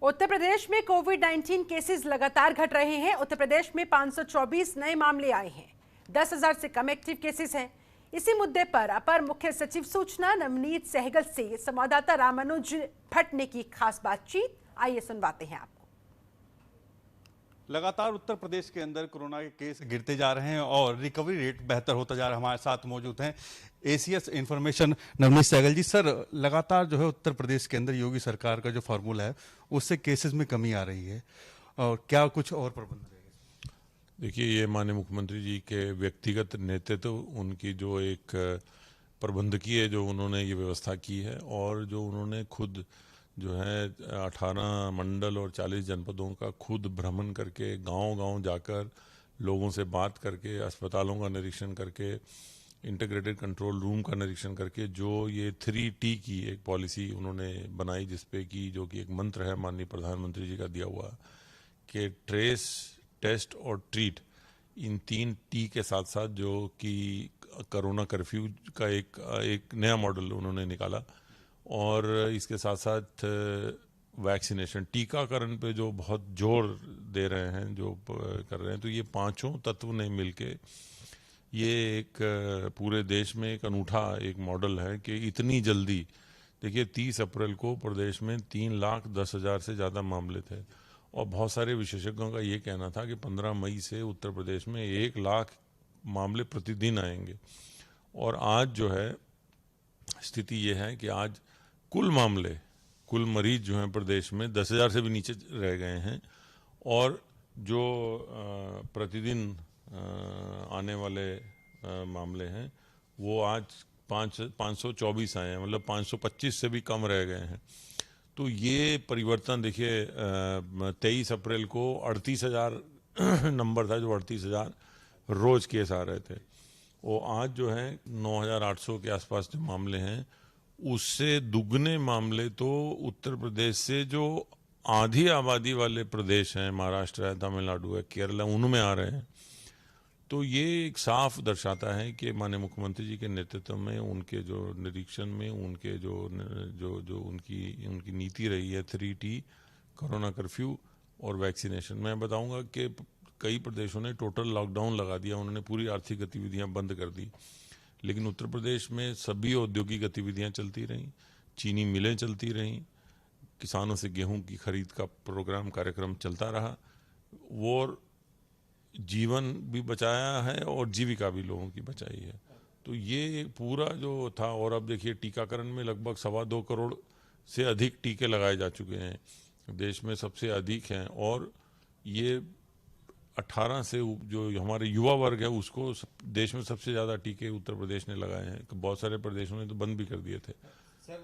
उत्तर प्रदेश में कोविड-19 केसेस लगातार घट रहे हैं। उत्तर प्रदेश में 524 नए मामले आए हैं। 10,000 से कम एक्टिव केसेस हैं। इसी मुद्दे पर अपर मुख्य सचिव सूचना नवनीत सहगल से संवाददाता रामानुज भट्ट ने की खास बातचीत। आइए सुनवाते हैं आपको। लगातार उत्तर प्रदेश के अंदर कोरोना के केस गिरते जा रहे हैं और रिकवरी रेट बेहतर होता जा रहा है। हमारे साथ मौजूद हैं एसीएस इन्फॉर्मेशन नवनीत सहगल जी। सर, लगातार जो है उत्तर प्रदेश के अंदर योगी सरकार का जो फार्मूला है उससे केसेस में कमी आ रही है, और क्या कुछ और प्रबंध रहेगा? देखिए, ये माननीय मुख्यमंत्री जी के व्यक्तिगत नेतृत्व, उनकी जो एक प्रबंधकीय जो उन्होंने ये व्यवस्था की है, और जो उन्होंने खुद जो है 18 मंडल और 40 जनपदों का खुद भ्रमण करके गांव-गांव जाकर लोगों से बात करके, अस्पतालों का निरीक्षण करके, इंटीग्रेटेड कंट्रोल रूम का निरीक्षण करके जो ये 3T की एक पॉलिसी उन्होंने बनाई, जिसपे कि जो कि एक मंत्र है माननीय प्रधानमंत्री जी का दिया हुआ कि ट्रेस, टेस्ट और ट्रीट, इन 3T के साथ साथ जो कि कोरोना कर्फ्यू का एक नया मॉडल उन्होंने निकाला, और इसके साथ साथ वैक्सीनेशन, टीकाकरण पे जो बहुत जोर दे रहे हैं, जो कर रहे हैं। तो ये पांचों तत्व ने मिलके ये एक पूरे देश में एक अनूठा एक मॉडल है कि इतनी जल्दी, देखिए 30 अप्रैल को प्रदेश में 3,10,000 से ज़्यादा मामले थे, और बहुत सारे विशेषज्ञों का ये कहना था कि 15 मई से उत्तर प्रदेश में 1 लाख मामले प्रतिदिन आएंगे। और आज जो है स्थिति ये है कि आज कुल मरीज जो हैं प्रदेश में 10,000 से भी नीचे रह गए हैं, और जो प्रतिदिन आने वाले मामले हैं वो आज 524 आए हैं, मतलब 525 से भी कम रह गए हैं। तो ये परिवर्तन देखिए, 23 अप्रैल को 38,000 नंबर था, जो 38,000 रोज केस आ रहे थे, वो आज जो है 9,800 के आसपास जो मामले हैं, उससे दुगने मामले तो उत्तर प्रदेश से जो आधी आबादी वाले प्रदेश हैं, महाराष्ट्र है, तमिलनाडु है, केरल है, उनमें आ रहे हैं। तो ये एक साफ दर्शाता है कि माननीय मुख्यमंत्री जी के नेतृत्व में, उनके जो निरीक्षण में, उनके जो उनकी नीति रही है 3T, कोरोना कर्फ्यू और वैक्सीनेशन। मैं बताऊंगा कि कई प्रदेशों ने टोटल लॉकडाउन लगा दिया, उन्होंने पूरी आर्थिक गतिविधियां बंद कर दी, लेकिन उत्तर प्रदेश में सभी औद्योगिक गतिविधियां चलती रहीं, चीनी मिलें चलती रहीं, किसानों से गेहूं की खरीद का कार्यक्रम चलता रहा, वो जीवन भी बचाया है और जीविका भी लोगों की बचाई है। तो ये पूरा जो था, और अब देखिए टीकाकरण में लगभग 2.25 करोड़ से अधिक टीके लगाए जा चुके हैं, देश में सबसे अधिक हैं। और ये 18 से जो हमारे युवा वर्ग है, उसको देश में सबसे ज़्यादा टीके उत्तर प्रदेश ने लगाए हैं। बहुत सारे प्रदेशों ने तो बंद भी कर दिए थे। सर,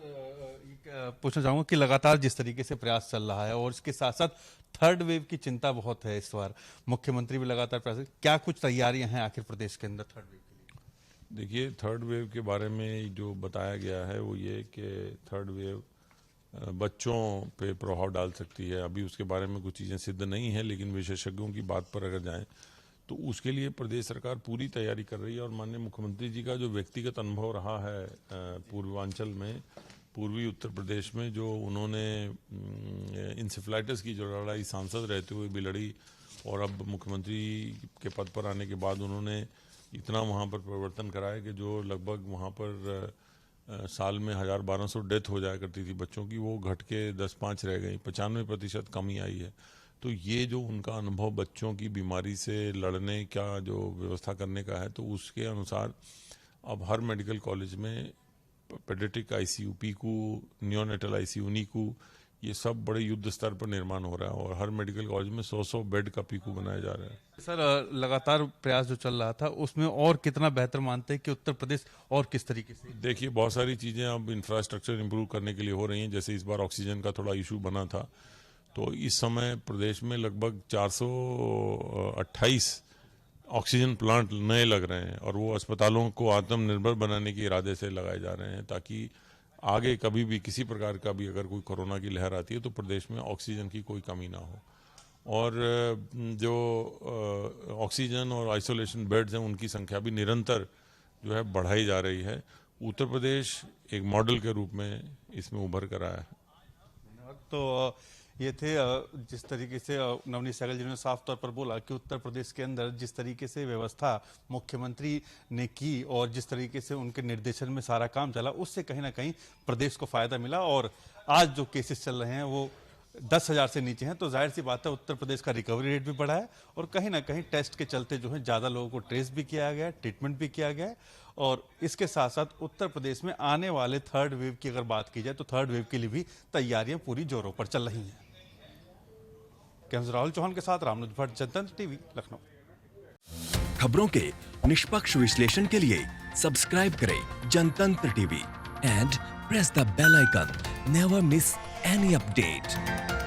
पूछना चाहूँगा कि लगातार जिस तरीके से प्रयास चल रहा है, और इसके साथ साथ थर्ड वेव की चिंता बहुत है इस बार, मुख्यमंत्री भी लगातार प्रयास, क्या कुछ तैयारियां हैं आखिर प्रदेश के अंदर थर्ड वेव के लिए? देखिए, थर्ड वेव के बारे में जो बताया गया है वो ये कि थर्ड वेव बच्चों पे प्रभाव डाल सकती है। अभी उसके बारे में कुछ चीज़ें सिद्ध नहीं है, लेकिन विशेषज्ञों की बात पर अगर जाएं तो उसके लिए प्रदेश सरकार पूरी तैयारी कर रही है। और माननीय मुख्यमंत्री जी का जो व्यक्तिगत अनुभव रहा है पूर्वांचल में, पूर्वी उत्तर प्रदेश में, जो उन्होंने इंसेफ्लाइटिस की जो लड़ाई सांसद रहते हुए भी लड़ी, और अब मुख्यमंत्री के पद पर आने के बाद उन्होंने इतना वहाँ पर परिवर्तन कराया कि जो लगभग वहाँ पर साल में 1,000-1,200 डेथ हो जाया करती थी बच्चों की, वो घट के 10-5 रह गई, 95% कमी आई है। तो ये जो उनका अनुभव बच्चों की बीमारी से लड़ने का जो व्यवस्था करने का है, तो उसके अनुसार अब हर मेडिकल कॉलेज में paediatric ICU, Piku, neonatal ICU, Neeku, ये सब बड़े युद्ध स्तर पर निर्माण हो रहा है, और हर मेडिकल कॉलेज में 100 बेड का पीकू बनाया जा रहा है। सर, लगातार प्रयास जो चल रहा था उसमें और कितना बेहतर मानते हैं कि उत्तर प्रदेश और किस तरीके से? देखिए, बहुत सारी चीज़ें अब इंफ्रास्ट्रक्चर इंप्रूव करने के लिए हो रही हैं। जैसे इस बार ऑक्सीजन का थोड़ा इशू बना था, तो इस समय प्रदेश में लगभग 428 ऑक्सीजन प्लांट नए लग रहे हैं, और वो अस्पतालों को आत्मनिर्भर बनाने के इरादे से लगाए जा रहे हैं, ताकि आगे कभी भी किसी प्रकार का भी अगर कोई कोरोना की लहर आती है तो प्रदेश में ऑक्सीजन की कोई कमी ना हो। और जो ऑक्सीजन और आइसोलेशन बेड्स हैं, उनकी संख्या भी निरंतर जो है बढ़ाई जा रही है। उत्तर प्रदेश एक मॉडल के रूप में इसमें उभर कर आया है। तो ये थे जिस तरीके से नवनीत सहगल जी ने साफ तौर पर बोला कि उत्तर प्रदेश के अंदर जिस तरीके से व्यवस्था मुख्यमंत्री ने की और जिस तरीके से उनके निर्देशन में सारा काम चला, उससे कहीं ना कहीं प्रदेश को फायदा मिला। और आज जो केसेस चल रहे हैं वो 10,000 से नीचे हैं, तो जाहिर सी बात है उत्तर प्रदेश का रिकवरी रेट भी बढ़ा है और कहीं ना कहीं टेस्ट के चलते जो है ज़्यादा लोगों को ट्रेस भी किया गया है, ट्रीटमेंट भी किया गया है। और इसके साथ साथ उत्तर प्रदेश में आने वाले थर्ड वेव की अगर बात की जाए तो थर्ड वेव के लिए भी तैयारियां पूरी जोरों पर चल रही हैं। कैमरा राहुल चौहान के साथ रामनुज भट्ट, जनतंत्र टीवी, लखनऊ। खबरों के निष्पक्ष विश्लेषण के लिए सब्सक्राइब करें Jantantra TV and press the bell icon. Never miss any update.